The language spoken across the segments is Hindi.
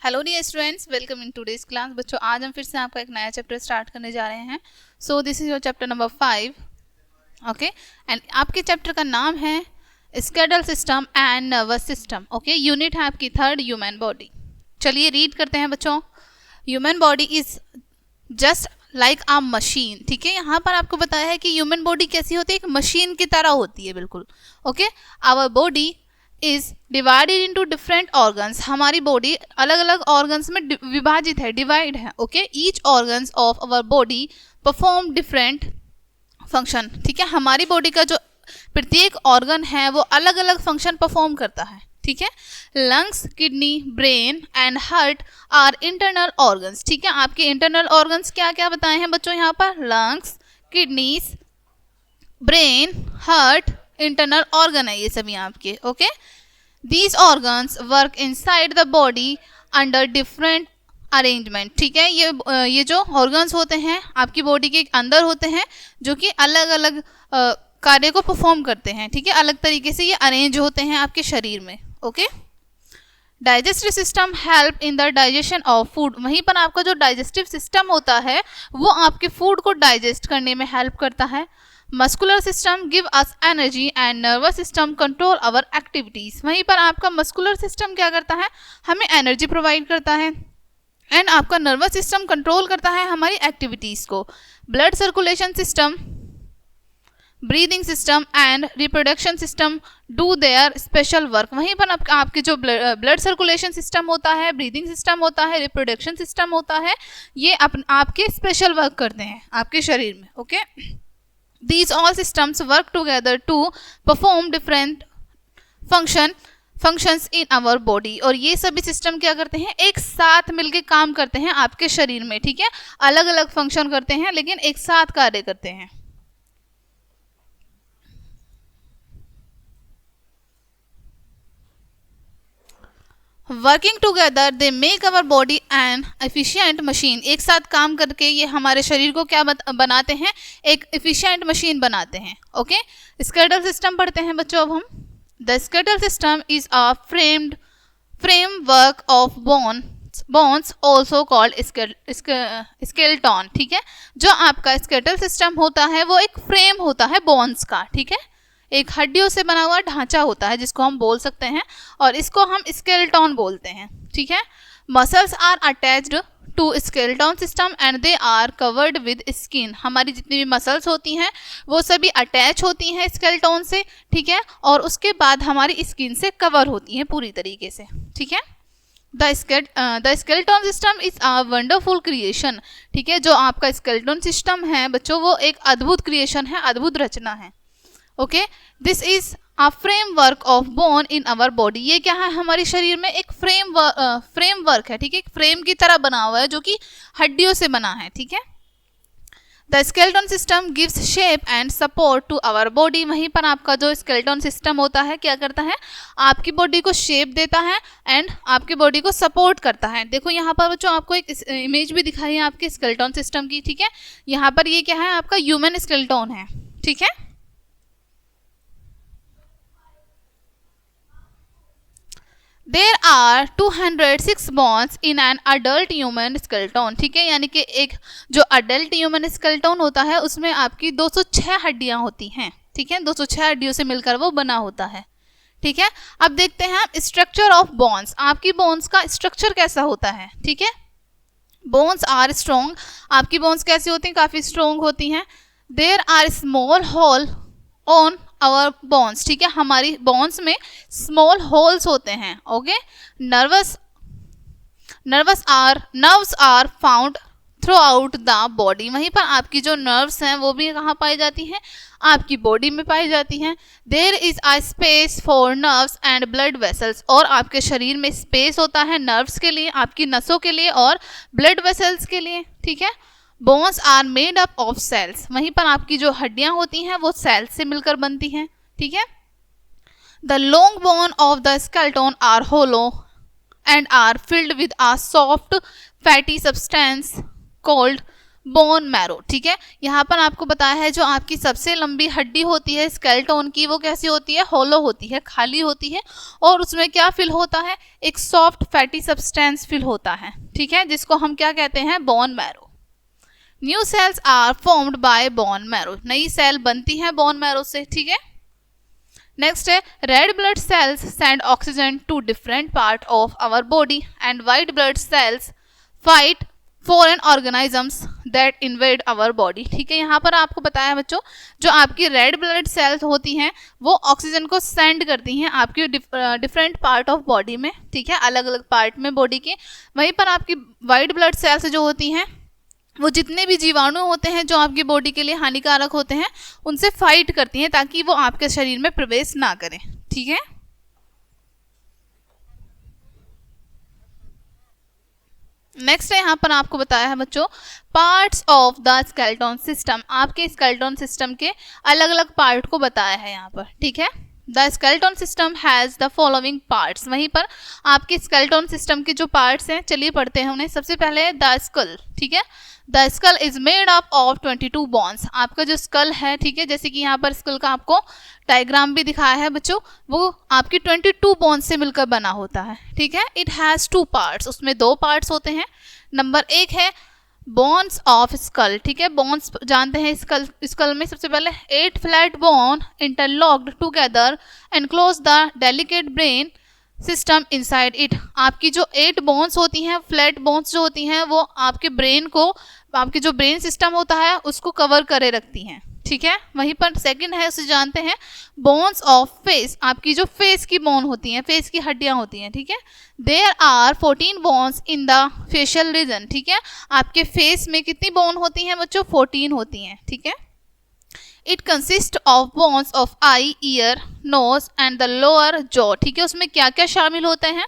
Hello dear students, welcome in today's class. बच्चों, आज हम फिर से आपका एक नया चैप्टर स्टार्ट करने जा रहे हैं। So this is your chapter number 5, okay. And आपके चैप्टर का नाम है skeletal system and nervous system, okay. Unit है आपकी थर्ड, ह्यूमन बॉडी। चलिए रीड करते हैं बच्चों। Human body is just like a machine, ठीक है। यहाँ पर आपको बताया है कि ह्यूमन बॉडी कैसी होती है, एक मशीन की तरह होती है, बिल्कुल, okay. Our body is divided into different organs. हमारी बॉडी अलग अलग ऑर्गन्स में विभाजित है, डिवाइड है, okay. Each organs of our body perform different function, ठीक है। हमारी बॉडी का जो प्रत्येक ऑर्गन है वो अलग अलग फंक्शन परफॉर्म करता है, ठीक है। Lungs, kidney, brain and heart are internal organs, ठीक है। आपके इंटरनल ऑर्गन्स क्या क्या बताए हैं बच्चों यहाँ पर? Lungs, kidneys, brain, heart, internal organ है ये सभी आपके, okay. These organs work inside the body under different arrangement, ठीक है। ये जो ऑर्गन्स होते हैं आपकी बॉडी के अंदर होते हैं, जो कि अलग अलग कार्य को परफॉर्म करते हैं, ठीक है। अलग तरीके से ये अरेंज होते हैं आपके शरीर में, okay. Digestive system help in the digestion of food. वहीं पर आपका जो डाइजेस्टिव सिस्टम होता है वो आपके फूड को डाइजेस्ट करने में हेल्प करता है। Muscular system give us energy and nervous system control our activities. वहीं पर आपका मस्कुलर सिस्टम क्या करता है? हमें एनर्जी प्रोवाइड करता है, एंड आपका नर्वस सिस्टम कंट्रोल करता है हमारी एक्टिविटीज को। Blood circulation system, breathing system and reproduction system do their special work. वहीं पर आपके जो ब्लड सर्कुलेशन सिस्टम होता है, ब्रीदिंग सिस्टम होता है, रिप्रोडक्शन सिस्टम होता है, ये आपके स्पेशल वर्क करते हैं आपके शरीर में, okay. These all systems work together to perform different functions in our body। और ये सभी सिस्टम क्या करते हैं? एक साथ मिलके काम करते हैं आपके शरीर में, ठीक है। अलग अलग फंक्शन करते हैं लेकिन एक साथ कार्य करते हैं। Working together they make our body N efficient machine. एक साथ काम करके ये हमारे शरीर को क्या बनाते हैं? एक एफिशिएंट मशीन बनाते हैं, ओके। स्केलेटल सिस्टम पढ़ते हैं बच्चों अब हम। The skeletal system is a framework of bones also called skeleton, ठीक है। जो आपका स्केलेटल सिस्टम होता है वो एक फ्रेम होता है बोन्स का, ठीक है। एक हड्डियों से बना हुआ ढांचा होता है जिसको हम बोल सकते हैं, और इसको हम स्केलेटन बोलते हैं, ठीक है। Muscles are attached to skeleton system and they are covered with skin. हमारी जितनी भी मसल्स होती हैं वो सभी अटैच होती हैं स्केलेटन से, ठीक है, और उसके बाद हमारी स्किन से कवर होती हैं पूरी तरीके से, ठीक है। The skeleton system is a wonderful creation, ठीक है। जो आपका स्केलेटन सिस्टम है बच्चों वो एक अद्भुत क्रिएशन है, अद्भुत रचना है, okay. This is a framework of bone in our body. ये क्या है? हमारे शरीर में एक फ्रेमवर्क है, ठीक है। एक फ्रेम की तरह बना हुआ है जो कि हड्डियों से बना है, ठीक है। The skeleton system gives shape and support to our body. वहीं पर आपका जो स्केलेटन सिस्टम होता है क्या करता है? आपकी बॉडी को शेप देता है एंड आपकी बॉडी को सपोर्ट करता है। देखो यहाँ पर बच्चों आपको एक इमेज भी दिखाई है आपके स्केलेटन सिस्टम की, ठीक है। यहाँ पर ये क्या है? आपका ह्यूमन स्केलेटन है, ठीक है। There are 206 bones in an adult human skeleton, ठीक है। यानी कि एक जो अडल्ट ह्यूमन स्केलेटन होता है उसमें आपकी 206 हड्डियां होती हैं, ठीक है। 206 हड्डियों से मिलकर वो बना होता है, ठीक है। अब देखते हैं स्ट्रक्चर ऑफ बोन्स। आपकी बोन्स का स्ट्रक्चर कैसा होता है, ठीक है। Bones are strong. आपकी बोन्स कैसी होती हैं? काफी स्ट्रॉन्ग होती हैं। There are small hole on our bones, ठीक है। हमारी बोन्स में स्मॉल होल्स होते हैं, okay. Nerves are found throughout the body. वहीं पर आपकी जो नर्व्स हैं वो भी कहाँ पाई जाती हैं? आपकी बॉडी में पाई जाती हैं। There is a space for nerves and blood vessels. और आपके शरीर में स्पेस होता है नर्व्स के लिए, आपकी नसों के लिए और ब्लड वेसल्स के लिए, ठीक है। Bones are made up of cells. वहीं पर आपकी जो हड्डियां होती हैं वो सेल्स से मिलकर बनती हैं, ठीक है। The long bone of the skeleton are hollow and are filled with a soft fatty substance called bone marrow, ठीक है। यहाँ पर आपको बताया है जो आपकी सबसे लंबी हड्डी होती है स्केलेटन की, वो कैसी होती है, होलो होती है, खाली होती है, और उसमें क्या फिल होता है, एक सॉफ्ट फैटी सब्सटेंस फिल होता है, ठीक है, जिसको हम क्या कहते हैं, bone marrow. New cells are formed by bone marrow, नई सेल बनती है बोन मैरो से, ठीक है। नेक्स्ट है red blood cells send oxygen to different part of our body and white blood cells fight foreign organisms that invade our body, ठीक है। यहाँ पर आपको बताया बच्चों, जो आपकी रेड ब्लड सेल्स होती हैं वो ऑक्सीजन को सेंड करती हैं आपकी डिफरेंट पार्ट ऑफ बॉडी में, ठीक है, अलग अलग पार्ट में बॉडी के। वहीं पर आपकी वाइट ब्लड सेल्स जो होती हैं वो जितने भी जीवाणु होते हैं जो आपकी बॉडी के लिए हानिकारक होते हैं उनसे फाइट करती हैं ताकि वो आपके शरीर में प्रवेश ना करें, ठीक है। नेक्स्ट है यहाँ पर आपको बताया है बच्चों parts of the skeleton system, आपके स्केलेटन सिस्टम के अलग अलग पार्ट को बताया है यहाँ पर, ठीक है। The skeleton system has the following parts, वहीं पर आपके स्केलेटन सिस्टम के जो पार्ट्स हैं चलिए पढ़ते हैं उन्हें। सबसे पहले द स्कल, ठीक है। The skull is made up of 22 bones, आपका जो स्कल है, ठीक है, जैसे कि यहाँ पर स्कल का आपको डायग्राम भी दिखाया है बच्चों, वो आपकी 22 बोन्स से मिलकर बना होता है, ठीक है। इट हैज़ 2 पार्ट्स, उसमें 2 पार्ट्स होते हैं। नंबर 1 है बोन्स ऑफ स्कल, ठीक है, बोन्स जानते हैं स्कल में सबसे पहले 8 flat bone interlocked together enclose the delicate brain system inside it, आपकी जो 8 बोन्स होती हैं, फ्लैट बोन्स जो होती हैं, वो आपके ब्रेन को, आपके जो ब्रेन सिस्टम होता है उसको कवर करे रखती हैं, ठीक है। वहीं पर सेकंड है, उसे जानते हैं बोन्स ऑफ फेस, आपकी जो फेस की बोन होती हैं, फेस की हड्डियां होती हैं, ठीक है। There are 14 bones in the facial region, ठीक है, आपके फेस में कितनी बोन होती हैं बच्चों, 14 होती हैं, ठीक है। It consist of bones of eye, ear, nose and the lower jaw, ठीक है। उसमें क्या क्या शामिल होते हैं,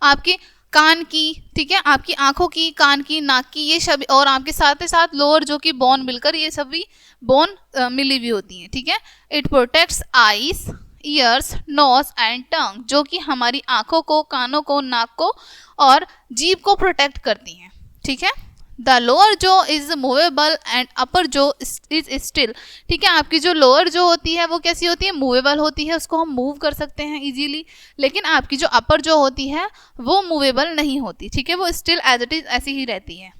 आपके कान की, ठीक है, आपकी आंखों की, कान की, नाक की, ये सभी, और आपके साथ ही साथ लोअर जो कि बोन मिलकर ये सभी बोन मिली हुई होती हैं, ठीक है। It protects eyes, ears, nose and tongue, जो कि हमारी आंखों को, कानों को, नाक को और जीभ को प्रोटेक्ट करती हैं, ठीक है। The lower jaw is movable and upper जो इज स्टिल, ठीक है, आपकी जो लोअर जो होती है वो कैसी होती है, मूवेबल होती है, उसको हम मूव कर सकते हैं इजीली, लेकिन आपकी जो अपर जो होती है वो मूवेबल नहीं होती, ठीक है, वो स्टिल एज इट इज ऐसी ही रहती है।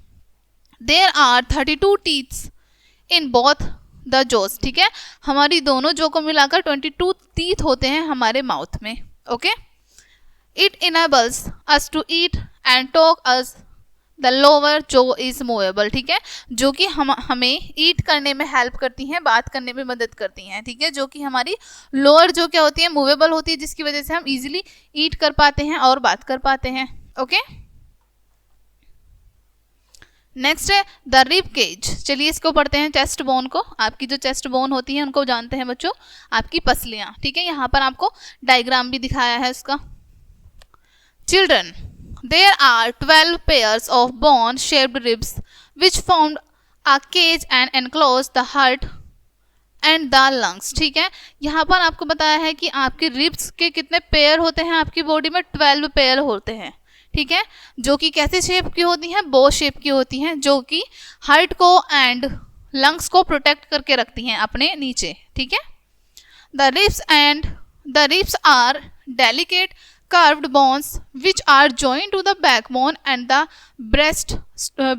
There are 32 teeths in both the jaws, ठीक है, हमारी दोनों जो को मिलाकर 22 टीथ होते हैं हमारे माउथ में, okay. It enables us to eat and talk us the lower jaw is movable, ठीक है, जो कि हमें ईट करने में हेल्प करती हैं, बात करने में मदद करती हैं, ठीक है, जो कि हमारी लोअर जो क्या होती है, मूवेबल होती है, जिसकी वजह से हम इजीली ईट कर पाते हैं और बात कर पाते हैं, ओके। नेक्स्ट है द रिब केज, चलिए इसको पढ़ते हैं, चेस्ट बोन को, आपकी जो चेस्ट बोन होती है उनको जानते हैं बच्चों आपकी पसलियां, ठीक है। यहाँ पर आपको डायग्राम भी दिखाया है उसका। Children, there are 12 pairs of bone shaped ribs which formed a cage and enclose the heart and the lungs, ठीक है। यहाँ पर आपको बताया है कि आपके रिब्स के कितने पेयर होते हैं, आपकी बॉडी में 12 पेयर होते हैं, ठीक है, जो कि कैसे शेप की होती हैं, बो शेप की होती हैं, जो कि हार्ट को एंड लंग्स को प्रोटेक्ट करके रखती हैं अपने नीचे, ठीक है। The ribs are delicate curved bones which are joined to the backbone and the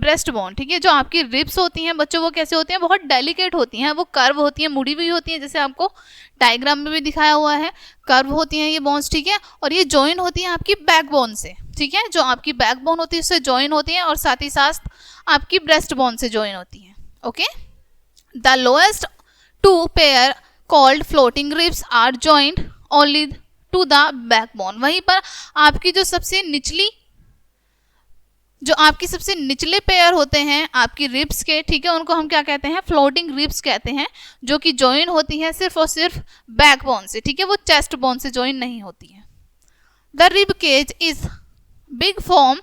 breastbone, ठीक है। जो आपकी रिब्स होती हैं बच्चों वो कैसे होती हैं, बहुत डेलिकेट होती हैं, वो कर्व होती हैं, मुड़ी हुई होती हैं, जैसे आपको डायग्राम में भी दिखाया हुआ है, कर्व होती हैं ये बोन्स, ठीक है, और ये जॉइन होती हैं आपकी बैकबोन से, ठीक है, जो आपकी बैकबोन होती है उससे जॉइन होती हैं और साथ ही साथ आपकी ब्रेस्ट बोन से जॉइन होती हैं, okay. The lowest 2 pair called floating ribs are joined only to the backbone, वहीं पर आपकी जो सबसे निचले पेयर होते हैं आपकी रिब्स के, ठीक है, उनको हम क्या कहते हैं, फ्लोटिंग रिब्स कहते हैं, जो कि जॉइन होती है सिर्फ और सिर्फ बैकबोन से, ठीक है, वो चेस्ट बोन से जॉइन नहीं होती है। The rib cage is big from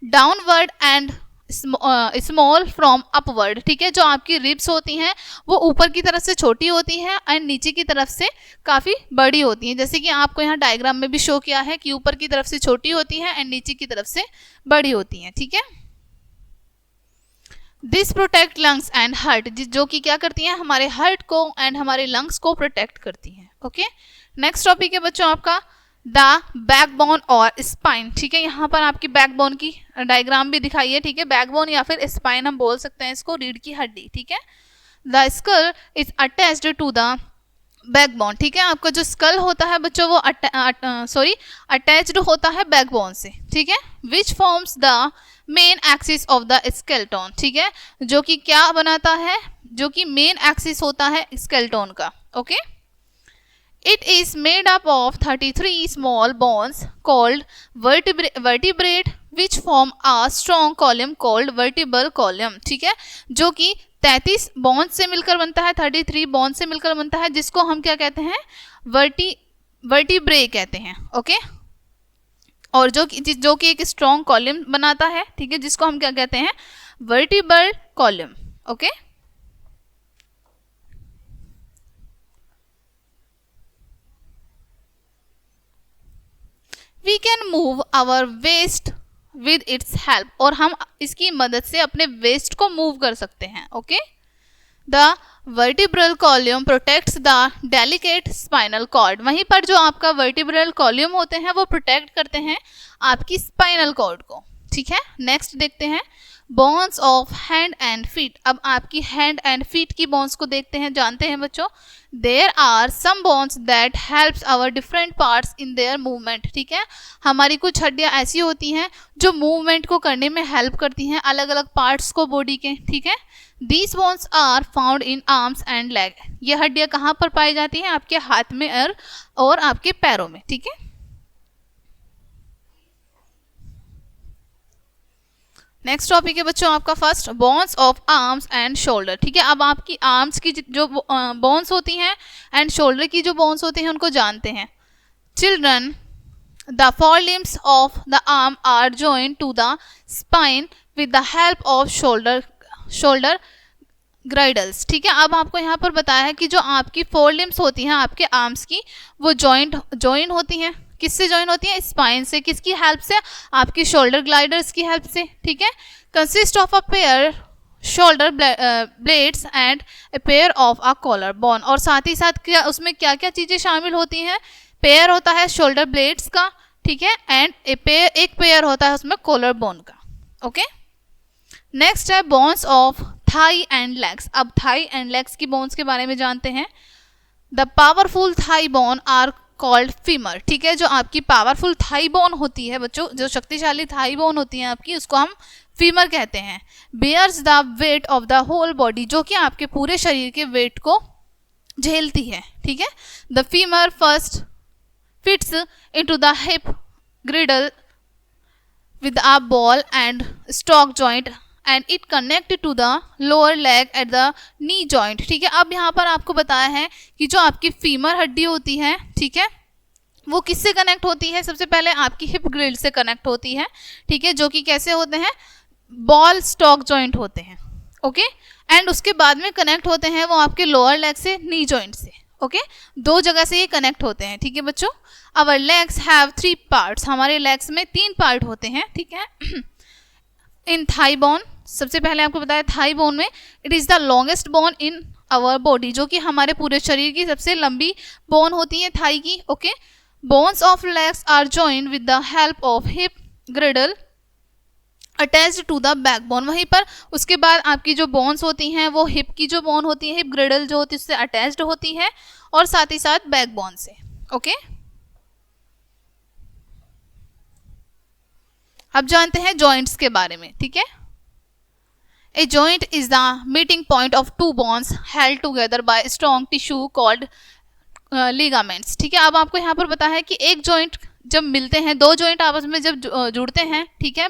downward and small from upward, ठीक है, जो आपकी रिब्स होती हैं वो ऊपर की तरफ से छोटी होती हैं एंड नीचे की तरफ से काफ़ी बड़ी होती हैं, जैसे कि आपको यहाँ डायग्राम में भी शो किया है कि ऊपर की तरफ से छोटी होती है एंड नीचे की तरफ से बड़ी होती हैं, ठीक है। This protect lungs and heart, जो कि क्या करती हैं, हमारे हार्ट को एंड हमारे लंग्स को प्रोटेक्ट करती हैं। ओके, नेक्स्ट टॉपिक है बच्चों आपका द बैकबोन और स्पाइन। ठीक है, यहाँ पर आपकी बैकबोन की डायग्राम भी दिखाई है। ठीक है, बैकबोन या फिर स्पाइन हम बोल सकते हैं इसको, रीढ़ की हड्डी। ठीक है, the skull is attached to the backbone. ठीक है, आपका जो स्कल होता है बच्चों वो अटैच्ड होता है बैकबोन से। ठीक है, which forms the main axis of the skeleton. ठीक है, जो कि क्या बनाता है, जो कि मेन एक्सिस होता है स्केलेटन का। Okay, it is made up of 33 small bones called vertebrate which form a strong column called vertebral column. ठीक है, जो कि 33 बोन्स से मिलकर बनता है, 33 बोन्स से मिलकर बनता है, जिसको हम क्या कहते हैं, वर्टिब्रे कहते हैं। ओके, और जो कि एक स्ट्रॉन्ग कॉलम बनाता है। ठीक है, जिसको हम क्या कहते हैं, vertebral column. Okay, we can move our waist with its help, और हम इसकी मदद से अपने वेस्ट को मूव कर सकते हैं। Okay, the vertebral column protects the delicate spinal cord. वहीं पर जो आपका वर्टिब्रल कॉलम होते हैं वो प्रोटेक्ट करते हैं आपकी स्पाइनल कॉर्ड को। ठीक है, नेक्स्ट देखते हैं bones of hand and feet. अब आपकी हैंड एंड फीट की बोन्स को देखते हैं, जानते हैं बच्चों। There are some bones that helps our different parts in their movement. ठीक है, हमारी कुछ हड्डियां ऐसी होती हैं जो मूवमेंट को करने में हेल्प करती हैं अलग अलग पार्ट्स को बॉडी के। ठीक है, these bones are found in arms and leg. ये हड्डियां कहाँ पर पाई जाती हैं, आपके हाथ में और आपके पैरों में। ठीक है, नेक्स्ट टॉपिक है बच्चों आपका first bones of arms and shoulder. ठीक है, अब आपकी आर्म्स की जो बोन्स होती हैं एंड शोल्डर की जो बोन्स होती हैं उनको जानते हैं। Children, the fore limbs of the arm are joined to the spine with the help of shoulder girdles. ठीक है, अब आपको यहाँ पर बताया है कि जो आपकी 4 लिम्स होती हैं आपके आर्म्स की, वो जॉइन होती हैं। किससे जॉइन होती है, स्पाइन से। किसकी हेल्प से, आपकी शोल्डर ग्लाइडर्स की हेल्प से। ठीक है, consist of a pair shoulder blades and a pair of a collar bone. और साथ ही साथ क्या उसमें क्या क्या चीज़ें शामिल होती हैं, पेयर होता है शोल्डर ब्लेड्स का। ठीक है, एंड एक पेयर होता है उसमें कॉलर बोन का। ओके, नेक्स्ट है bones of thigh and legs. अब थाई एंड लेग्स की बोन्स के बारे में जानते हैं। The powerful thigh bone are called femur. ठीक है, जो आपकी पावरफुल थाई बोन होती है बच्चों, जो शक्तिशाली थाई बोन होती है आपकी, उसको हम फीमर कहते हैं। Bears the weight of the whole body, जो कि आपके पूरे शरीर के वेट को झेलती है। ठीक है, the femur first fits into the hip ग्रिडल with a ball and stock joint and it connect to the lower leg at the knee joint। ठीक है, अब यहाँ पर आपको बताया है कि जो आपकी फीमर हड्डी होती है, ठीक है, वो किससे कनेक्ट होती है, सबसे पहले आपकी हिप ग्रिड से कनेक्ट होती है। ठीक है, जो कि कैसे होते हैं, बॉल स्टॉक जॉइंट होते हैं। ओके, एंड उसके बाद में कनेक्ट होते हैं वो आपके लोअर लेग से, नी जॉइंट से। ओके, 2 जगह से ये कनेक्ट होते हैं। ठीक है बच्चों, आवर लेग्स हैव 3 पार्ट्स। हमारे लेग्स में 3 पार्ट होते हैं। ठीक है, इन थाई बोन, सबसे पहले आपको बताया थाई बोन में it is the longest bone in our body, जो कि हमारे पूरे शरीर की सबसे लंबी बोन होती है थाई की। Okay, bones of legs are joined with the help of hip girdle attached to the backbone. वहीं पर उसके बाद आपकी जो बोन्स होती हैं वो हिप की जो बोन होती है, हिप ग्रिडल जो होती है उससे अटैच्ड होती है और साथ ही साथ बैकबोन से। ओके, अब जानते हैं जॉइंट्स के बारे में। ठीक है, a joint is the meeting point of 2 bones held together by strong tissue called ligaments. ठीक है, अब आपको यहाँ पर पता है कि एक जॉइंट जब मिलते हैं, 2 जॉइंट आपस में जब जुड़ते हैं, ठीक है,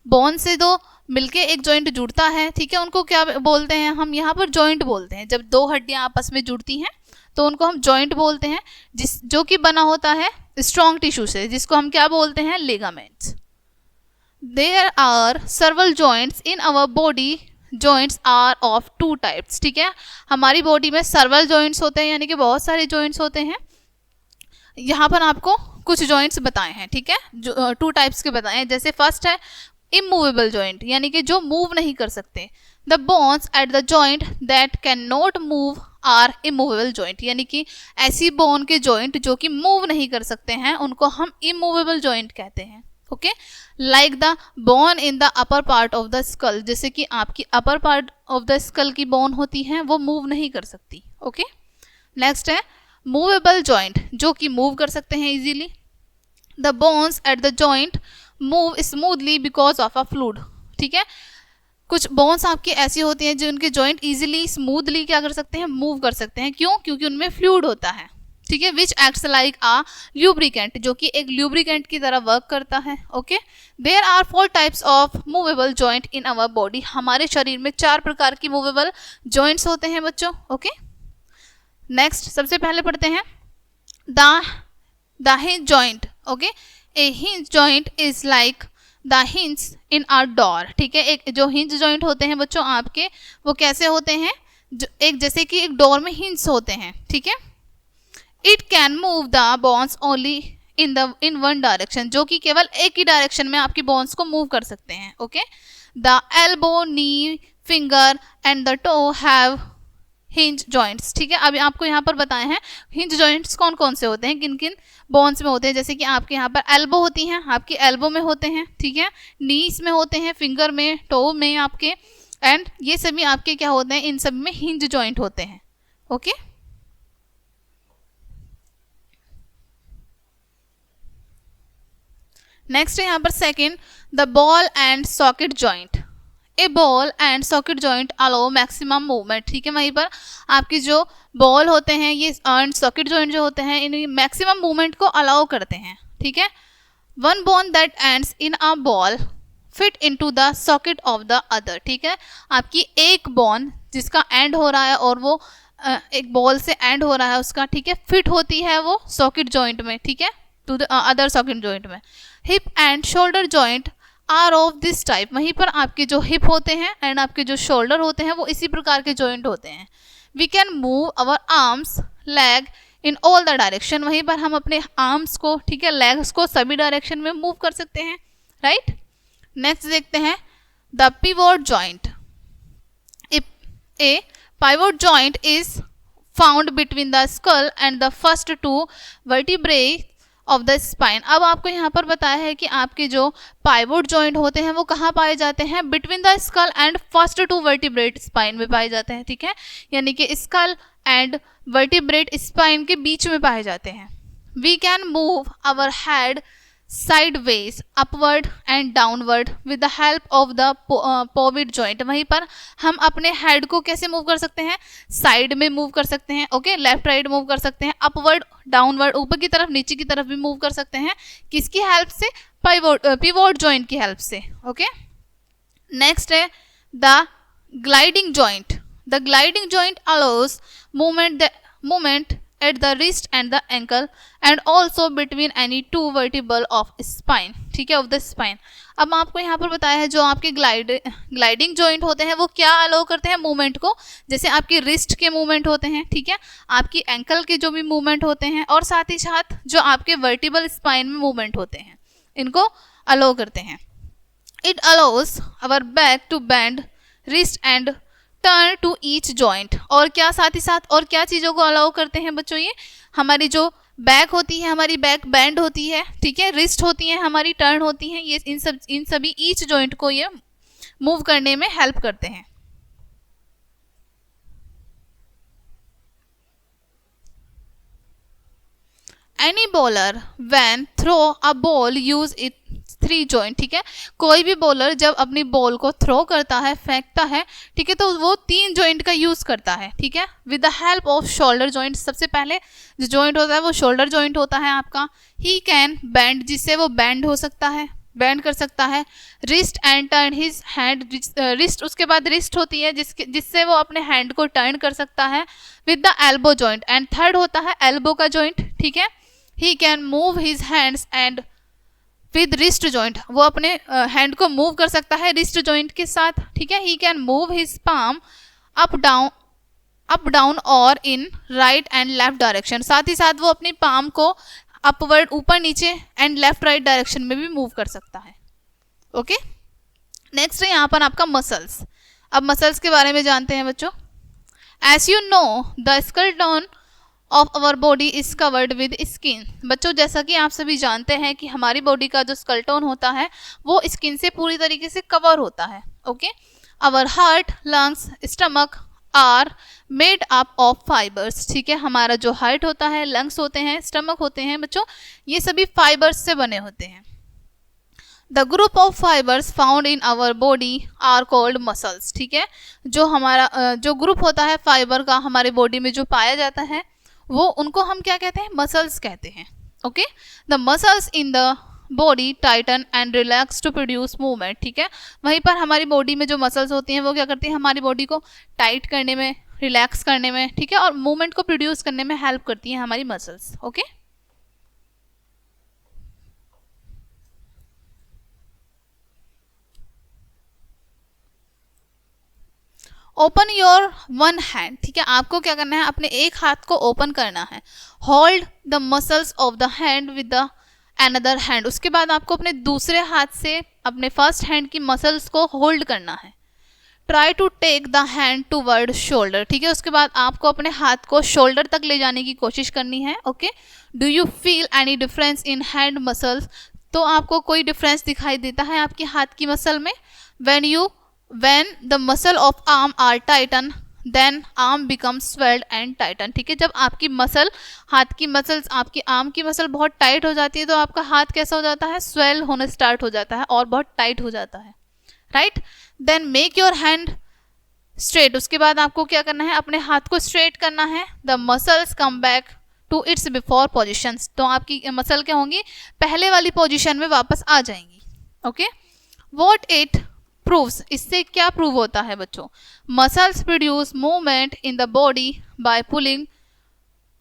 बोन से 2 मिलके एक जॉइंट जुड़ता है। ठीक है, उनको क्या बोलते हैं, हम यहाँ पर जॉइंट बोलते हैं। जब 2 हड्डियाँ आपस में जुड़ती हैं तो उनको हम जॉइंट बोलते हैं, जो कि बना होता है स्ट्रॉन्ग टिश्यू से, जिसको हम क्या बोलते हैं, ligaments. There are several joints in our body, joints are of 2 types. ठीक है, हमारी बॉडी में सर्वल जॉइंट्स होते हैं, यानी कि बहुत सारे जॉइंट्स होते हैं। यहाँ पर आपको कुछ जॉइंट्स बताए हैं। ठीक है, जो 2 टाइप्स के बताए हैं। जैसे फर्स्ट है इमूवेबल जॉइंट यानी कि जो मूव नहीं कर सकते। The bones at the joint that can not move are immovable joint यानी कि ऐसी बोन के जॉइंट जो कि मूव नहीं कर सकते हैं उनको हम इमूवेबल जॉइंट कहते हैं। Okay, like the bone in the upper part of the skull, जैसे कि आपकी upper part of the skull की बोन होती है वो मूव नहीं कर सकती। ओके, नेक्स्ट है मूवेबल जॉइंट जो कि मूव कर सकते हैं easily. The bones at the joint move smoothly because of a fluid. ठीक है, कुछ बोन्स आपकी ऐसी होती हैं जो उनके जॉइंट इजीली स्मूथली क्या कर सकते हैं, मूव कर सकते हैं। क्यों? क्योंकि उनमें फ्लूइड होता है। ठीक है, which acts like a lubricant, जो कि एक ल्यूब्रिकेंट की तरह वर्क करता है। Okay, there are 4 types of movable joint in our body. हमारे शरीर में 4 प्रकार की मूवेबल जॉइंट्स होते हैं बच्चों। ओके, नेक्स्ट सबसे पहले पढ़ते हैं the hinge joint. Okay, A hinge joint is like the hinge in are door. ठीक है, एक जो हिंज जॉइंट होते हैं बच्चों आपके वो कैसे होते हैं, जो एक जैसे कि एक डोर में हिंज होते हैं। ठीक है, it can move the bones only in one direction, जो कि केवल एक ही डायरेक्शन में आपकी बोन्स को मूव कर सकते हैं। Okay, the elbow, knee, finger and the toe have hinge joints. ठीक है, अभी आपको यहाँ पर बताए हैं हिंज जॉइंट्स कौन कौन से होते हैं, किन किन बोन्स में होते हैं। जैसे कि आपके यहाँ पर एल्बो होती हैं, आपकी एल्बो में होते हैं। ठीक है, नीस में होते हैं, फिंगर में, टो में आपके, एंड ये सभी आपके क्या होते हैं, इन सब में हिंज जॉइंट होते हैं। ओके, नेक्स्ट है यहाँ पर second the ball and socket joint. A ball and socket joint allow maximum movement. ठीक है, वहीं पर आपकी जो बॉल होते हैं ये एंड सॉकेट जॉइंट जो होते हैं इन मैक्सिमम मूवमेंट को अलाउ करते हैं। ठीक है, one bone that ends in a ball fit into the socket of the other. ठीक है, आपकी एक बोन जिसका एंड हो रहा है और वो एक बॉल से एंड हो रहा है उसका, ठीक है, फिट होती है वो सॉकेट जॉइंट में। ठीक है, to the other socket joint में। Hip and shoulder joint are of this type. वहीं पर आपके जो हिप होते हैं एंड आपके जो शोल्डर होते हैं वो इसी प्रकार के जॉइंट होते हैं। We can move our arms, leg in all the direction. वहीं पर हम अपने आर्म्स को, ठीक है, लेग्स को सभी डायरेक्शन में मूव कर सकते हैं। राइट, नेक्स्ट देखते हैं the pivot joint. A pivot joint is found between the skull and the first 2 vertebrae of the spine. अब आपको यहाँ पर बताया है कि आपके जो पाइवोट जॉइंट होते हैं वो कहाँ पाए जाते हैं, between the skull and first 2 vertebrate spine में पाए जाते हैं। ठीक है, यानी कि स्कल एंड वर्टिब्रेट स्पाइन के बीच में पाए जाते हैं। We can move our head sideways, upward and downward with the help of the pivot joint. वहीं पर हम अपने हेड को कैसे मूव कर सकते हैं, साइड में मूव कर सकते हैं। ओके, लेफ्ट राइट मूव कर सकते हैं, अपवर्ड डाउनवर्ड, ऊपर की तरफ नीचे की तरफ भी मूव कर सकते हैं। किसकी हेल्प से, पिवोट जॉइंट की हेल्प से। ओके, नेक्स्ट है the gliding joint. The gliding joint allows movement at the wrist and the ankle and also between any 2 vertebrae of spine। ठीक है, of the spine। अब आपको यहाँ पर बताया है जो आपके ग्लाइडिंग जॉइंट होते हैं वो क्या अलाउ करते हैं मूवमेंट को, जैसे आपकी रिस्ट के मूवमेंट होते हैं। ठीक है, आपकी एंकल के जो भी मूवमेंट होते हैं और साथ ही साथ जो आपके वर्टिबल स्पाइन में मूवमेंट होते हैं इनको अलाउ करते हैं। It allows our back to bend wrist and turn to each joint. और क्या साथ ही साथ और क्या चीज़ों को अलाउ करते हैं बच्चों, ये हमारी जो बैक होती है, हमारी बैक बैंड होती है। ठीक है, रिस्ट होती है, हमारी टर्न होती है, ये इन सभी ईच जॉइंट को ये मूव करने में हेल्प करते हैं। Any bowler when throw a ball use it 3 joint. ठीक है, कोई भी बॉलर जब अपनी बॉल को थ्रो करता है, फेंकता है, ठीक है, तो वो 3 जॉइंट का यूज करता है। ठीक है, with the help of shoulder joint. सबसे पहले जो जॉइंट होता है वो शोल्डर जॉइंट होता है आपका। ही कैन बेंड, जिससे वो बेंड हो सकता है, बेंड कर सकता है। Wrist and turn his hand, wrist, उसके बाद रिस्ट होती है जिससे वो अपने हैंड को टर्न कर सकता है। With the elbow joint and third होता है एल्बो का जॉइंट। ठीक है, he can move his hands and with wrist joint, वो अपने हैंड को मूव कर सकता है रिस्ट जॉइंट के साथ। ठीक है, he can move his palm up down और in right and left direction. साथ ही साथ वो अपनी पाम को अपवर्ड, ऊपर नीचे, एंड लेफ्ट राइट डायरेक्शन में भी मूव कर सकता है। ओके, नेक्स्ट है यहाँ पर आपका मसल्स। अब मसल्स के बारे में जानते हैं बच्चों। As you know the skeleton of our body is covered with skin. बच्चों जैसा कि आप सभी जानते हैं कि हमारी बॉडी का जो स्केलेटन होता है वो स्किन से पूरी तरीके से कवर होता है। Okay, our heart, lungs, stomach are made up of fibres. ठीक है, हमारा जो हार्ट होता है, लंग्स होते हैं, स्टमक होते हैं बच्चों, ये सभी फाइबर्स से बने होते हैं। The group of fibres found in our body are called muscles. ठीक है, जो हमारा जो ग्रुप होता है फाइबर का हमारे बॉडी में जो पाया जाता है वो उनको हम क्या कहते हैं, मसल्स कहते हैं। Okay, the muscles in the body tighten and relax to produce movement. ठीक है, वहीं पर हमारी बॉडी में जो मसल्स होती हैं वो क्या करती हैं, हमारी बॉडी को टाइट करने में, रिलैक्स करने में, ठीक है, और मूवमेंट को प्रोड्यूस करने में हेल्प करती हैं हमारी muscles. Okay, open your one hand. ठीक है, आपको क्या करना है, अपने एक हाथ को ओपन करना है। Hold the muscles of the hand with the another hand. उसके बाद आपको अपने दूसरे हाथ से अपने फर्स्ट हैंड की मसल्स को होल्ड करना है। Try to take the hand toward shoulder. ठीक है, उसके बाद आपको अपने हाथ को शोल्डर तक ले जाने की कोशिश करनी है। Okay, do you feel any difference in hand muscles. तो आपको कोई डिफरेंस दिखाई देता है आपके हाथ की मसल में। when the muscle of arm are tighten then arm becomes swelled and tighten। ठीक है, जब आपकी मसल, हाथ की मसल्स, आपकी आर्म की मसल बहुत टाइट हो जाती है तो आपका हाथ कैसा हो जाता है, स्वेल होने स्टार्ट हो जाता है और बहुत टाइट हो जाता है। Right, then make your hand straight. उसके बाद आपको क्या करना है, अपने हाथ को स्ट्रेट करना है। The muscles come back to its before positions. तो आपकी मसल क्या होंगी, पहले वाली पोजिशन में वापस आ जाएंगी। Okay, what it proves. इससे क्या प्रूव होता है बच्चों, muscles produce movement in the body by pulling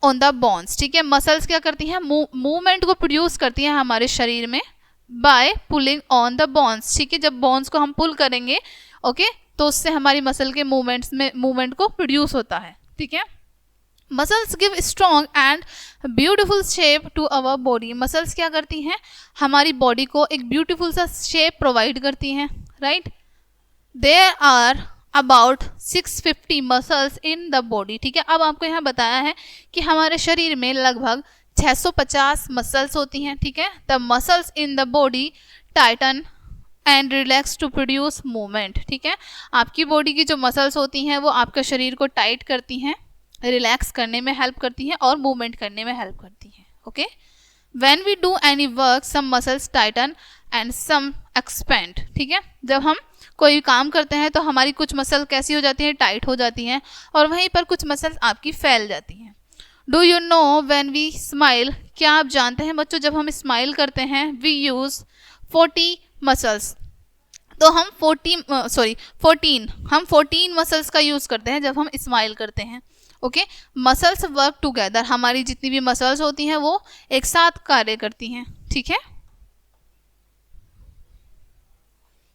on the bones. ठीक है, मसल्स क्या करती हैं, मूवमेंट को प्रोड्यूस करती हैं हमारे शरीर में by pulling on the bones. ठीक है, जब बोन्स को हम पुल करेंगे, ओके, तो उससे हमारी मसल के मूवमेंट को प्रोड्यूस होता है। ठीक है, muscles give strong and beautiful shape to our body. Muscles क्या करती हैं, हमारी बॉडी को एक ब्यूटीफुल सा शेप प्रोवाइड करती हैं। Right, there are about 650 muscles in the body. ठीक है, अब आपको यहाँ बताया है कि हमारे शरीर में लगभग 650 मसल्स होती हैं। ठीक है, the muscles in the body tighten and relax to produce movement. ठीक है, आपकी बॉडी की जो मसल्स होती हैं वो आपके शरीर को टाइट करती हैं, रिलैक्स करने में हेल्प करती हैं और मूवमेंट करने में हेल्प करती हैं। Okay, when we do any work some muscles tighten and some expand. ठीक है, जब हम कोई काम करते हैं तो हमारी कुछ मसल कैसी हो जाती हैं, टाइट हो जाती हैं, और वहीं पर कुछ मसल्स आपकी फैल जाती हैं। Do you know when we smile. क्या आप जानते हैं बच्चों, जब हम स्माइल करते हैं वी यूज़ 40 मसल्स। तो हम 14 मसल्स का यूज़ करते हैं जब हम स्माइल करते हैं। Okay, muscles work together. हमारी जितनी भी मसल्स होती हैं वो एक साथ कार्य करती हैं। ठीक है,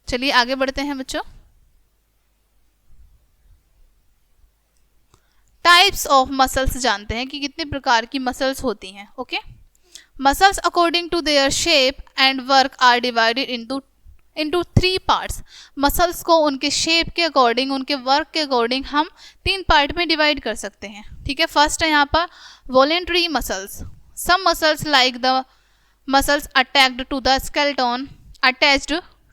चलिए आगे बढ़ते हैं बच्चों। टाइप्स ऑफ मसल्स जानते हैं कि कितने प्रकार की मसल्स होती हैं। Okay, muscles according to their shape and work are divided into 3 parts. मसल्स को उनके शेप के अकॉर्डिंग, उनके वर्क के अकॉर्डिंग हम 3 पार्ट में डिवाइड कर सकते हैं। ठीक है, फर्स्ट है यहाँ पर voluntary muscles. Some muscles like the muscles attached to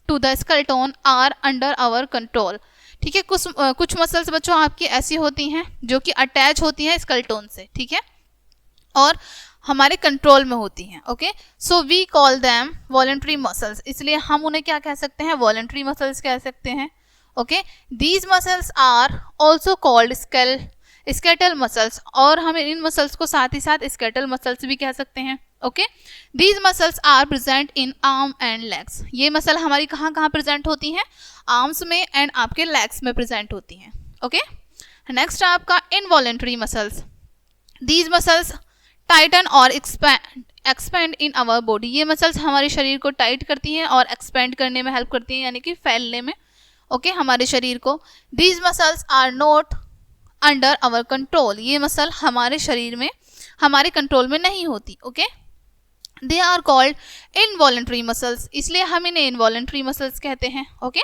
the skeleton are under our control. ठीक है, कुछ मसल्स बच्चों आपकी ऐसी होती हैं जो कि अटैच होती हैं स्केलेटन से। ठीक है, और हमारे कंट्रोल में होती हैं। Okay, so we call them voluntary muscles. इसलिए हम उन्हें क्या कह सकते हैं, वॉलेंट्री मसल्स कह सकते हैं। Okay, these muscles are also called skeletal muscles. और हम इन मसल्स को साथ ही साथ स्केलेटल मसल्स भी कह सकते हैं। Okay, these muscles are present in arm and legs. ये मसल हमारी कहाँ कहाँ प्रेजेंट होती हैं, आर्म्स में एंड आपके लेग्स में प्रेजेंट होती हैं। ओके, नेक्स्ट आपका involuntary muscles. These muscles Titan और एक्सपेंड इन आवर बॉडी। ये मसल्स हमारे शरीर को टाइट करती हैं और एक्सपेंड करने में हेल्प करती हैं, यानी कि फैलने में। ओके, हमारे शरीर को। These muscles are not under our control. ये मसल हमारे शरीर में, हमारे कंट्रोल में नहीं होती। Okay, they are called involuntary muscles. इसलिए हम इन्हें इनवॉलेंट्री मसल्स कहते हैं। Okay,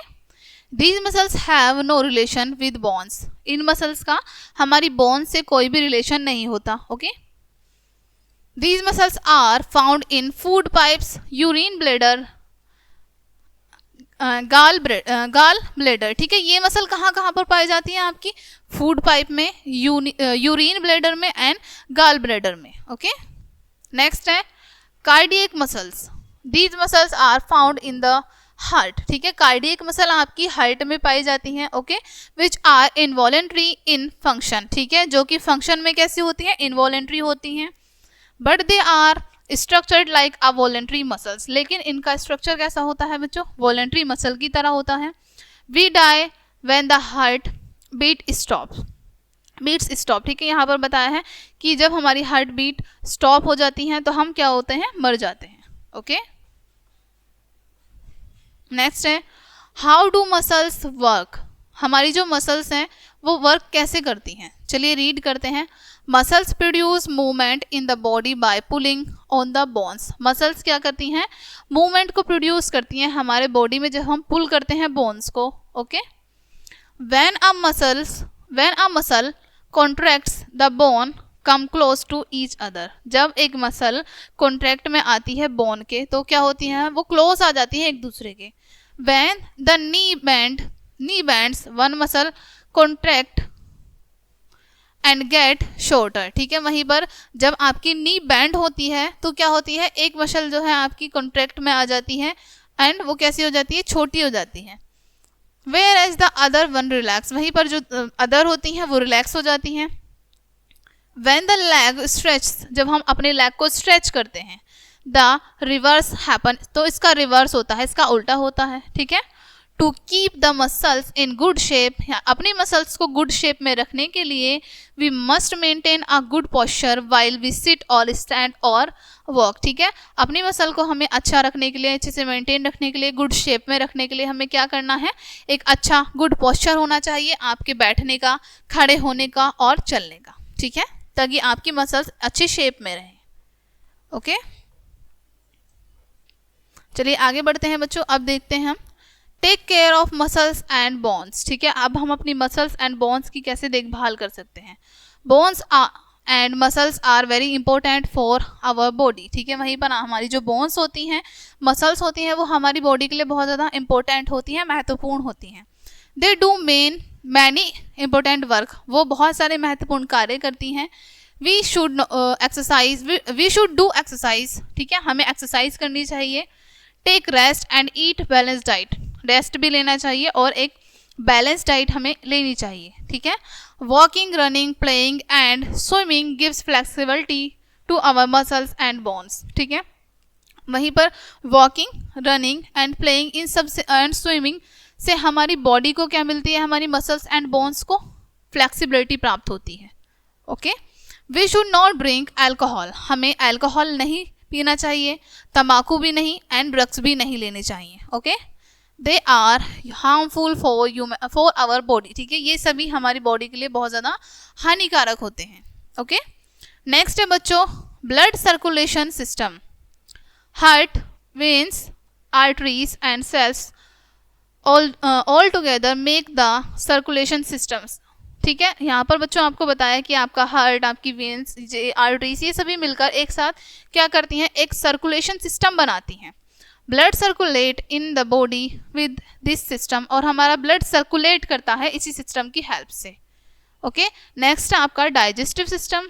these muscles have no relation with bones, इन मसल्स का हमारी बोन्स से कोई भी रिलेशन नहीं होता. Okay, these muscles are found in food pipes, urine bladder, gall bladder. ठीक है, ये मसल कहाँ कहाँ पर पाई जाती है आपकी? फूड पाइप में, यूरिन ब्लैडर में एंड गाल ब्लैडर में. ओके, नेक्स्ट है cardiac muscles. These muscles are found in the heart. ठीक है, कार्डियक मसल आपकी हार्ट में पाई जाती हैं. Okay, which are involuntary in function. ठीक है, जो कि फंक्शन में कैसी होती हैं? इनवॉलेंट्री होती हैं. But they are structured like a voluntary muscles, लेकिन इनका स्ट्रक्चर कैसा होता है बच्चों? वॉलेंट्री मसल की तरह होता है. We die when the heart beats stop. ठीक है, यहाँ पर बताया है कि जब हमारी हार्ट बीट स्टॉप हो जाती है तो हम क्या होते हैं? मर जाते हैं. ओके, नेक्स्ट है हाउ डू मसल्स वर्क. हमारी जो मसल्स हैं वो वर्क कैसे करती हैं? चलिए रीड करते हैं. Muscles produce movement in the body by pulling on the bones. Muscles क्या करती हैं? मूवमेंट को प्रोड्यूस करती हैं हमारे बॉडी में जब हम पुल करते हैं बोन्स को. Okay, when a muscle contracts the bone come close to each other. जब एक मसल कॉन्ट्रैक्ट में आती है बोन के तो क्या होती है? वो क्लोज आ जाती है एक दूसरे के. When the knee bends one muscle contract and get shorter. ठीक है, वहीं पर जब आपकी नी बैंड होती है तो क्या होती है? एक मसल जो है आपकी कॉन्ट्रैक्ट में आ जाती है एंड वो कैसी हो जाती है? छोटी हो जाती है. Whereas the other one relax. वहीं पर जो अदर होती हैं वो रिलैक्स हो जाती हैं. व्हेन द लेग स्ट्रेच, जब हम अपने लेग को स्ट्रेच करते हैं, द रिवर्स हैपन. तो इसका रिवर्स होता है, इसका उल्टा होता है. ठीक है, to keep the muscles in good shape. अपनी मसल्स को गुड शेप में रखने के लिए we must maintain a good posture while we sit और स्टैंड और वॉक. ठीक है, अपनी मसल को हमें अच्छा रखने के लिए, अच्छे से मेंटेन रखने के लिए, गुड शेप में रखने के लिए हमें क्या करना है? एक अच्छा गुड पोस्चर होना चाहिए आपके बैठने का, खड़े होने का और चलने का. ठीक है, ताकि आपकी मसल्स अच्छी शेप में रहें. ओके, चलिए आगे बढ़ते हैं बच्चों. अब देखते हैं हम take care of muscles and bones. ठीक है, अब हम अपनी मसल्स एंड बोन्स की कैसे देखभाल कर सकते हैं? Bones and muscles are very important for our body. ठीक है, वहीं पर हमारी जो बोन्स होती हैं, मसल्स होती हैं, वो हमारी बॉडी के लिए बहुत ज़्यादा इंपॉर्टेंट होती हैं, महत्वपूर्ण होती हैं. They do many important work. वो बहुत सारे महत्वपूर्ण कार्य करती हैं. We should do exercise. ठीक है, हमें एक्सरसाइज करनी चाहिए. Take rest and eat balance diet. Rest भी लेना चाहिए और एक बैलेंस डाइट हमें लेनी चाहिए. ठीक है, walking, running, playing and swimming gives flexibility to our muscles and bones. ठीक है, वहीं पर वॉकिंग, रनिंग एंड प्लेइंग इन सब से एंड स्विमिंग से हमारी बॉडी को क्या मिलती है? हमारी मसल्स एंड बोन्स को फ्लेक्सिबिलिटी प्राप्त होती है. Okay, we should not drink alcohol. हमें अल्कोहल नहीं पीना चाहिए, तंबाकू भी नहीं एंड ड्रग्स भी नहीं लेने चाहिए. Okay, they are harmful for our body. ठीक है, ये सभी हमारी बॉडी के लिए बहुत ज़्यादा हानिकारक होते हैं. ओके, नेक्स्ट है बच्चों blood circulation system. Heart, veins, arteries and cells all together make the circulation systems. ठीक है, यहाँ पर बच्चों आपको बताया कि आपका हार्ट, आपकी वेन्स, आर्टरीज, ये सभी मिलकर एक साथ क्या करती हैं? एक सर्कुलेशन सिस्टम बनाती हैं. Blood circulate in the body with this system. और हमारा ब्लड सर्कुलेट करता है इसी सिस्टम की हेल्प से. ओके, नेक्स्ट है आपका digestive system.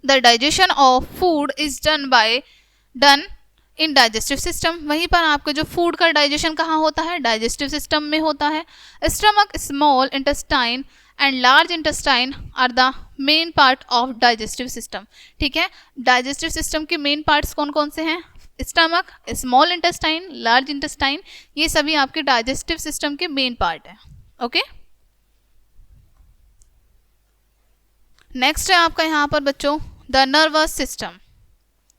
The digestion of food is done in digestive system. वहीं पर आपका जो फूड का डाइजेशन कहाँ होता है? डाइजेस्टिव सिस्टम में होता है. Stomach, small intestine and large intestine are the main part of digestive system. ठीक है, डाइजेस्टिव सिस्टम के मेन पार्ट्स कौन कौन से हैं? Stomach, small intestine, large intestine, ये सभी आपके डाइजेस्टिव सिस्टम के मेन पार्ट हैं. ओके, नेक्स्ट है आपका यहाँ पर बच्चों द नर्वस सिस्टम.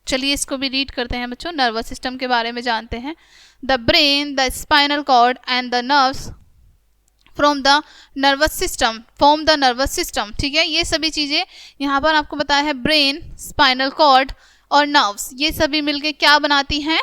चलिए इसको भी रीड करते हैं बच्चों. नर्वस सिस्टम के बारे में जानते हैं. The brain, the spinal cord and the nerves from the nervous system. ठीक है, ये सभी चीज़ें यहाँ पर आपको बताया है. ब्रेन, स्पाइनल कॉर्ड और नर्व्स, ये सभी मिलके क्या बनाती हैं?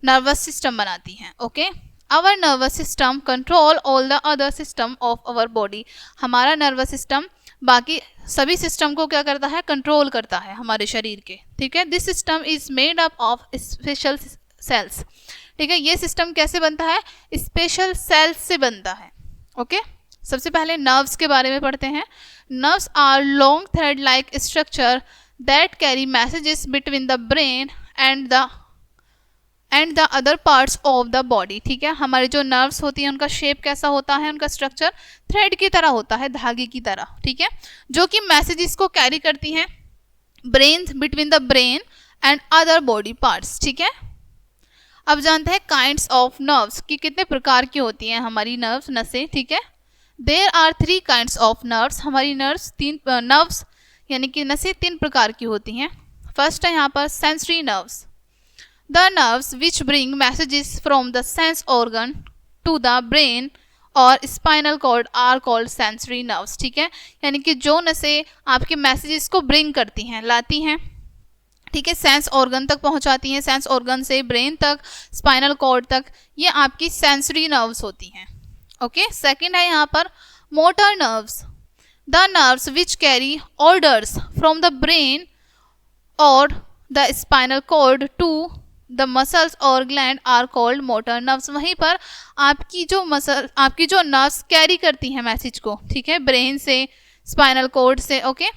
नर्वस सिस्टम बनाती हैं. Okay, our nervous system control all the other system of our body. हमारा नर्वस सिस्टम बाकी सभी सिस्टम को क्या करता है, कंट्रोल करता है हमारे शरीर के, ठीक है। This system is made up of special cells, ठीक है। ये सिस्टम कैसे बनता है, स्पेशल सेल्स से बनता है, ओके। सबसे पहले नर्व्स के बारे में पढ़ते हैं। Nerves are long thread like structure that carry messages between the brain and the other parts of the body, ठीक है। हमारे जो नर्व्स होती हैं उनका शेप कैसा होता है, उनका स्ट्रक्चर थ्रेड की तरह होता है, धागे की तरह, ठीक है, जो कि मैसेजेस को कैरी करती हैं between the brain and other body parts, ठीक है। अब जानते हैं काइंड्स ऑफ नर्व्स कि कितने प्रकार की होती हैं हमारी नर्व्स, नसें, ठीक है। There are 3 kinds of nerves. हमारी नर्व्स यानी कि नसें 3 प्रकार की होती हैं। फर्स्ट है यहाँ पर sensory nerves. The nerves which bring messages from the sense organ to the brain और spinal cord are called sensory nerves, ठीक है। यानी कि जो नसें आपके मैसेजेस को ब्रिंग करती हैं, लाती हैं, ठीक है, सेंस ऑर्गन तक पहुंचाती हैं, सेंस ऑर्गन से ब्रेन तक, स्पाइनल कॉर्ड तक, ये आपकी सेंसरी नर्व्स होती हैं, ओके। सेकंड है यहाँ पर motor nerves. The nerves which carry orders from the brain और the spinal cord to the muscles और gland are called motor nerves. वहीं पर आपकी जो नर्व्स कैरी करती हैं मैसेज को, ठीक है, ब्रेन से, स्पाइनल कॉर्ड से, ओके,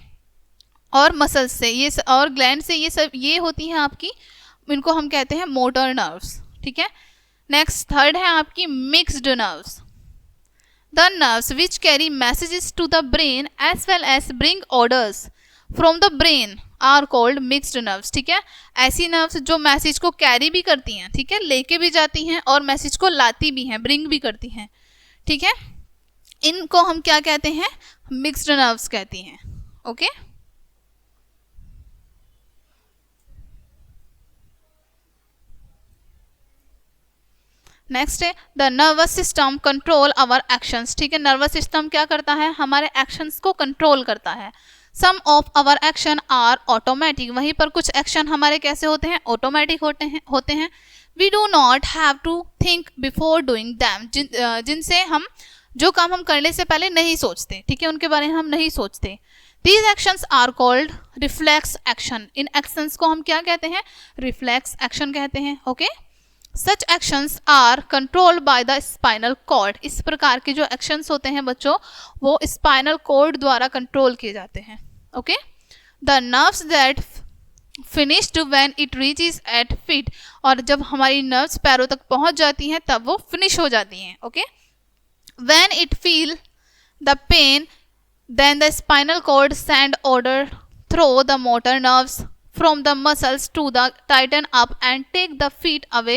और मसल्स से, ये और ग्लैंड से, ये सब ये होती हैं आपकी, इनको हम कहते हैं मोटर नर्व्स, ठीक है। नेक्स्ट थर्ड है आपकी mixed nerves. The nerves which carry messages to the brain as well as bring orders from the brain are called mixed nerves, ठीक है। ऐसी नर्व्स जो मैसेज को कैरी भी करती हैं, ठीक है, लेके भी जाती हैं और मैसेज को लाती भी हैं, ब्रिंग भी करती हैं, ठीक है, इनको हम क्या कहते हैं, मिक्स्ड नर्व्स कहती हैं, ओके। नेक्स्ट है the nervous system control our actions, ठीक है। नर्वस सिस्टम क्या करता है, हमारे एक्शंस को कंट्रोल करता है। Some of our action are automatic, वहीं पर कुछ एक्शन हमारे कैसे होते हैं, ऑटोमेटिक होते हैं। We do not have to think before doing them, जिनसे हम जो काम हम करने से पहले नहीं सोचते, ठीक है, उनके बारे में हम नहीं सोचते। These actions are called reflex action, इन एक्शंस को हम क्या कहते हैं, रिफ्लेक्स एक्शन कहते हैं, okay. Such actions are controlled by the spinal cord, इस प्रकार के जो एक्शंस होते हैं बच्चों वो स्पाइनल कॉर्ड द्वारा कंट्रोल किए जाते हैं, okay. The nerves that finished when it reaches at feet, और जब हमारी नर्व्स पैरों तक पहुंच जाती हैं तब वो फिनिश हो जाती हैं, okay. When it feel the pain then the spinal cord send order through the motor nerves from the muscles to the tighten up and take the feet away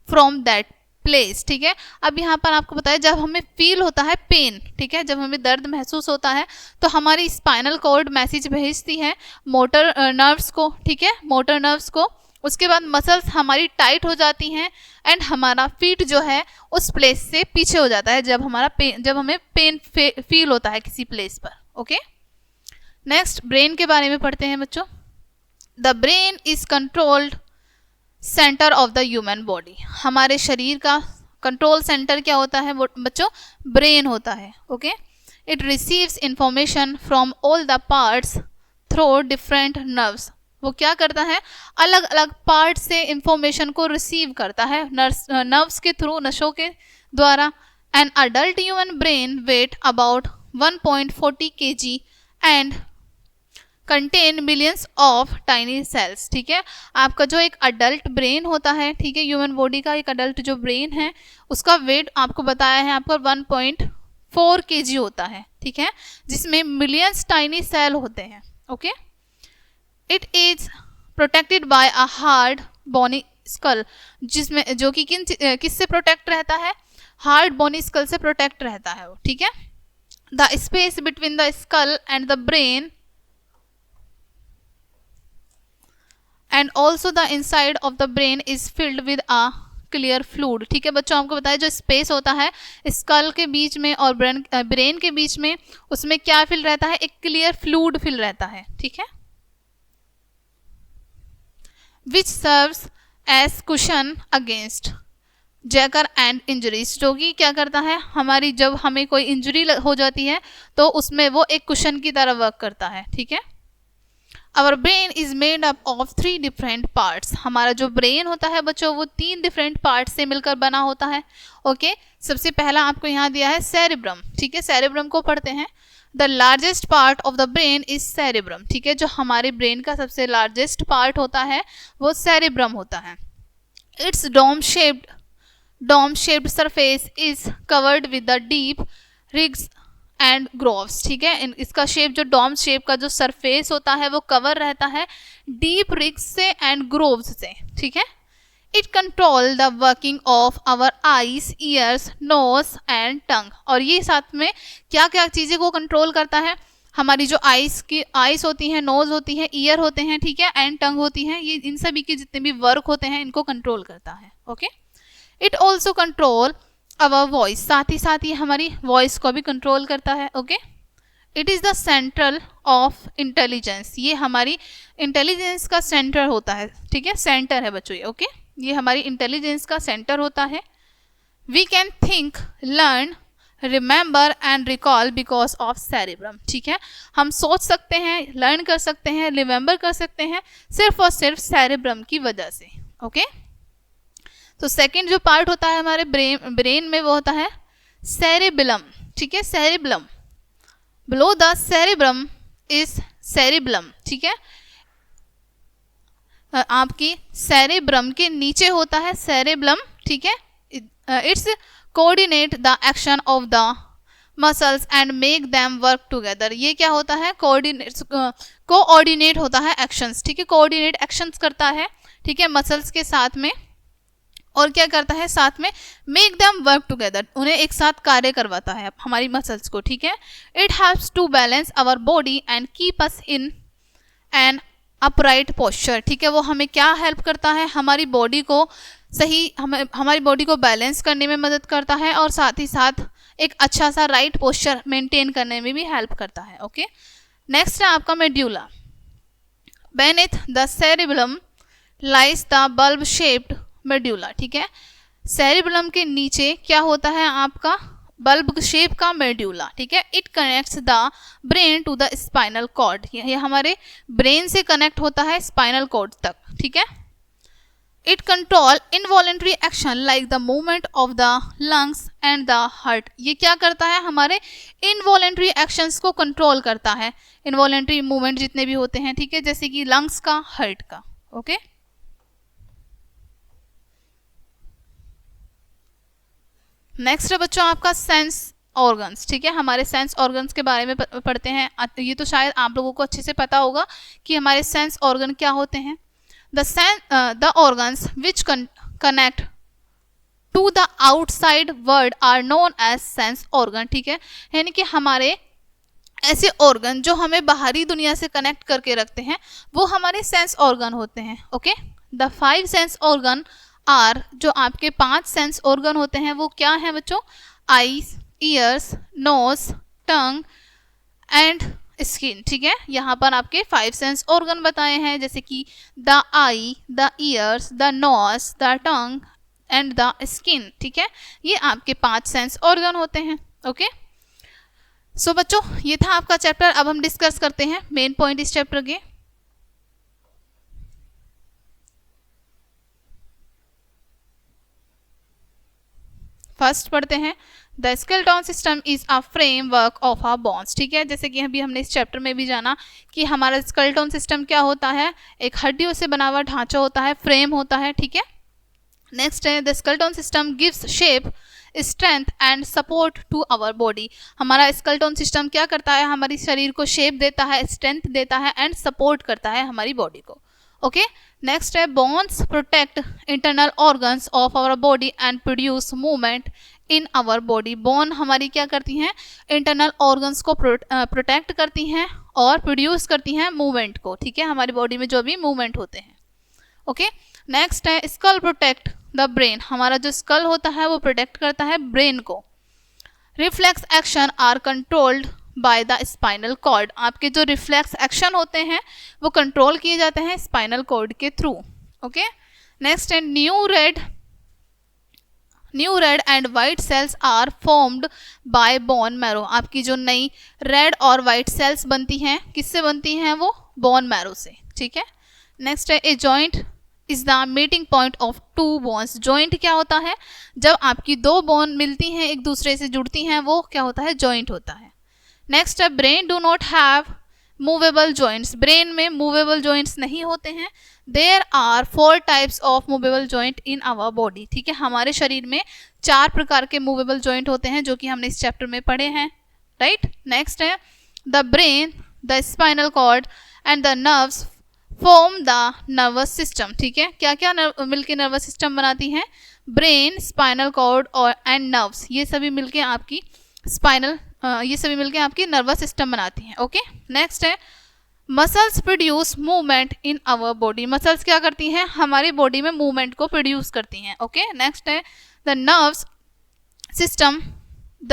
from that place, ठीक है। अब यहाँ पर आपको बताया जब हमें फील होता है पेन, ठीक है, जब हमें दर्द महसूस होता है तो हमारी स्पाइनल कॉर्ड मैसेज भेजती है मोटर नर्व्स को, ठीक है, मोटर नर्व्स को। उसके बाद मसल्स हमारी टाइट हो जाती हैं एंड हमारा फीट जो है उस प्लेस से पीछे हो जाता है जब हमें पेन फील होता है किसी प्लेस पर, ओके। नेक्स्ट ब्रेन के बारे में पढ़ते हैं बच्चों। The brain is controlled centre of the human body, हमारे शरीर का कंट्रोल सेंटर क्या होता है बच्चों, ब्रेन होता है, okay. It receives information from all the parts through different nerves, वो क्या करता है, अलग अलग पार्ट से इंफॉर्मेशन को रिसीव करता है नर्व्स के थ्रू, नसों के द्वारा। An adult human brain weight about 1.40 kg and contain millions of tiny cells, ठीक है। आपका जो एक अडल्ट ब्रेन होता है, ठीक है, ह्यूमन बॉडी का एक अडल्ट जो ब्रेन है उसका वेट आपको बताया है आपका 1.4 kg होता है, ठीक है, जिसमें मिलियंस टाइनी सेल होते हैं, okay. It is protected by a hard bony skull, जिसमें जो कि किससे प्रोटेक्ट रहता है, हार्ड बोनी स्कल से प्रोटेक्ट रहता है वो, ठीक है। The space between the skull and the brain and also the inside of the brain is filled with a clear fluid, ठीक है बच्चों। आपको बताया जो स्पेस होता है स्कल के बीच में और ब्रेन के बीच में, उसमें क्या फिल रहता है, एक क्लियर फ्लूइड फिल रहता है, ठीक है। Which serves as cushion against jerks and injuries, जो कि क्या करता है, हमारी जब हमें कोई इंजरी हो जाती है तो उसमें वो एक कुशन की तरह वर्क करता है, ठीक है। Our brain is made up of 3 different parts, हमारा जो ब्रेन होता है बच्चों वो 3 डिफरेंट पार्ट्स से मिलकर बना होता है। ओके, सबसे पहला आपको यहाँ दिया है सेरेब्रम, ठीक है, सेरेब्रम को पढ़ते हैं। The largest part of the brain is cerebrum, ठीक है, जो हमारे ब्रेन का सबसे लार्जेस्ट पार्ट होता है वो सेरेब्रम होता है। Its dome shaped surface is covered with the deep ridges and grooves, ठीक है, इसका शेप जो डोम शेप का जो सरफेस होता है वो कवर रहता है डीप रिग्स से एंड ग्रोव्स से, ठीक है। It control the working of our eyes, ears, nose and tongue, और ये साथ में क्या क्या चीज़ें को कंट्रोल करता है, हमारी जो आईज होती हैं, नोज होती है, ईयर होते हैं, ठीक है, एंड टंग होती है, ये इन सभी के जितने भी वर्क होते हैं इनको कंट्रोल करता है। Okay, it also control our voice, साथ ही हमारी वॉइस को भी कंट्रोल करता है। Okay, it is the central of intelligence, ये हमारी इंटेलिजेंस का सेंटर होता है, ठीक है, सेंटर है बच्चों ये। ओके, ये हमारी इंटेलिजेंस का सेंटर होता है। We can think, learn, remember and recall because of cerebrum, ठीक है, हम सोच सकते हैं, लर्न कर सकते हैं, रिमेंबर कर सकते हैं सिर्फ और सिर्फ सेरेब्रम की वजह से। ओके, तो सेकंड जो पार्ट होता है हमारे ब्रेन में वो होता है सेरेबेलम, ठीक है, cerebellum. Below the cerebrum is cerebellum, ठीक है, आपकी सेरेब्रम के नीचे होता है सेरेबेलम, ठीक है। It's coordinate the action of the muscles and make them work together, ये क्या होता है, कोऑर्डिनेट होता है एक्शंस, ठीक है, कोऑर्डिनेट एक्शंस करता है, ठीक है, मसल्स के साथ में, और क्या करता है साथ में, मेक देम वर्क टुगेदर, उन्हें एक साथ कार्य करवाता है हमारी मसल्स को, ठीक है। It helps to balance our body and keep us in an upright posture, ठीक है, वो हमें क्या हेल्प करता है, हमारी बॉडी को हमारी बॉडी को बैलेंस करने में मदद करता है, और साथ ही साथ एक अच्छा सा राइट पोस्चर मेंटेन करने में भी हेल्प करता है। ओके, नेक्स्ट है आपका medulla. Beneath the cerebellum lies the bulb shaped medulla, ठीक है, सेरेबेलम के नीचे क्या होता है आपका बल्ब शेप का मेड्यूला, ठीक है। It connects the brain to the spinal cord, ये हमारे ब्रेन से कनेक्ट होता है स्पाइनल कॉर्ड तक, ठीक है। It control involuntary action like the movement of the lungs and the heart, ये क्या करता है, हमारे इनवॉलेंट्री एक्शंस को कंट्रोल करता है, इनवॉलेंट्री मूवमेंट जितने भी होते हैं, ठीक है, जैसे कि लंग्स का, हार्ट का। ओके, नेक्स्ट है बच्चों आपका सेंस ऑर्गन्स, ठीक है, हमारे सेंस ऑर्गन्स के बारे में पढ़ते हैं। ये तो शायद आप लोगों को अच्छे से पता होगा कि हमारे सेंस ऑर्गन क्या होते हैं। The organs which connect to the outside world are known as sense organ, ठीक है, यानी कि हमारे ऐसे ऑर्गन जो हमें बाहरी दुनिया से कनेक्ट करके रखते हैं वो हमारे सेंस ऑर्गन होते हैं। Okay, the 5 sense organ are, जो आपके 5 सेंस ऑर्गन होते हैं वो क्या हैं बच्चों, eyes, ears, nose, tongue and skin, ठीक है, यहाँ पर आपके 5 सेंस ऑर्गन बताए हैं, जैसे कि the I, the years, the nose, the tongue and the skin, ठीक है, ये आपके 5 सेंस ऑर्गन होते हैं। ओके, सो बच्चों ये था आपका चैप्टर। अब हम डिस्कस करते हैं मेन पॉइंट इस चैप्टर के। फर्स्ट पढ़ते हैं, the skeleton system is a framework of our bones, ठीक है, जैसे कि अभी हमने इस चैप्टर में भी जाना कि हमारा स्केलेटन सिस्टम क्या होता है, एक हड्डियों से बना हुआ ढांचा होता है, फ्रेम होता है, ठीक है। नेक्स्ट है, the skeleton system gives shape, strength and support to our body, हमारा स्केलेटन सिस्टम क्या करता है, हमारी शरीर को शेप देता है, स्ट्रेंथ देता है एंड सपोर्ट करता है हमारी बॉडी को। ओके, नेक्स्ट है, bones protect internal organs of our body and produce movement in our body, bone हमारी क्या करती हैं, इंटरनल ऑर्गन्स को प्रोटेक्ट करती हैं और प्रोड्यूस करती हैं मूवमेंट को, ठीक है, हमारी बॉडी में जो भी मूवमेंट होते हैं। ओके, नेक्स्ट है, स्कल प्रोटेक्ट द ब्रेन, हमारा जो स्कल होता है वो प्रोटेक्ट करता है ब्रेन को। Reflex action are controlled by the spinal cord, आपके जो रिफ्लेक्स एक्शन होते हैं वो कंट्रोल किए जाते हैं स्पाइनल कॉर्ड के थ्रू। ओके, नेक्स्ट है, new red new red and white cells are formed by bone marrow. आपकी जो नई रेड और वाइट सेल्स बनती हैं किससे बनती हैं? वो बोन मैरो से, ठीक है। नेक्स्ट है a joint is the meeting point of two bones. Joint क्या होता है? जब आपकी दो बोन मिलती हैं, एक दूसरे से जुड़ती हैं, वो क्या होता है? जॉइंट होता है। नेक्स्ट है brain do not have movable joints. Brain में मूवेबल जॉइंट्स नहीं होते हैं। There are 4 types of movable joint in our body, ठीक है। हमारे शरीर में 4 प्रकार के मूवेबल जॉइंट होते हैं जो कि हमने इस चैप्टर में पढ़े हैं, राइट। नेक्स्ट है the brain, the spinal cord and the nerves form the nervous system, ठीक है। क्या क्या मिलके नर्वस सिस्टम बनाती हैं? ब्रेन, स्पाइनल कॉर्ड और एंड नर्व्स, ये सभी मिलके आपकी नर्वस सिस्टम बनाती हैं, ओके। नेक्स्ट है muscles produce movement in our body. Muscles क्या करती हैं? हमारी बॉडी में मूवमेंट को प्रोड्यूस करती हैं, ओके। नेक्स्ट है the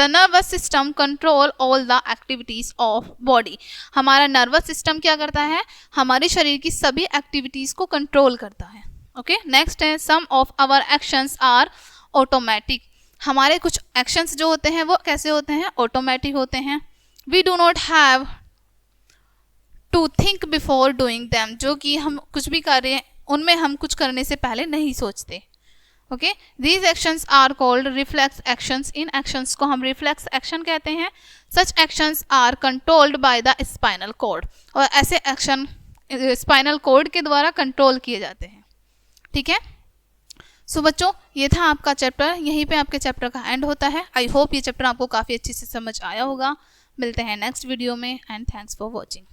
nervous system control all the activities of body. हमारा नर्वस सिस्टम क्या करता है? हमारे शरीर की सभी एक्टिविटीज को कंट्रोल करता है, ओके। नेक्स्ट है some of our actions are automatic. हमारे कुछ एक्शंस जो होते हैं वो कैसे होते हैं? ऑटोमेटिक होते हैं। We do not have to think before doing them. जो कि हम कुछ भी कर रहे हैं उनमें हम कुछ करने से पहले नहीं सोचते, okay. These actions are called reflex actions. इन एक्शंस को हम रिफ्लेक्स एक्शन कहते हैं। Such actions are controlled by the spinal cord. और ऐसे एक्शन स्पाइनल कॉर्ड के द्वारा कंट्रोल किए जाते हैं, ठीक है। सो बच्चों, ये था आपका चैप्टर। यहीं पे आपके चैप्टर का एंड होता है। आई होप ये चैप्टर आपको काफ़ी अच्छे से समझ आया होगा। मिलते हैं नेक्स्ट वीडियो में एंड थैंक्स फॉर वॉचिंग।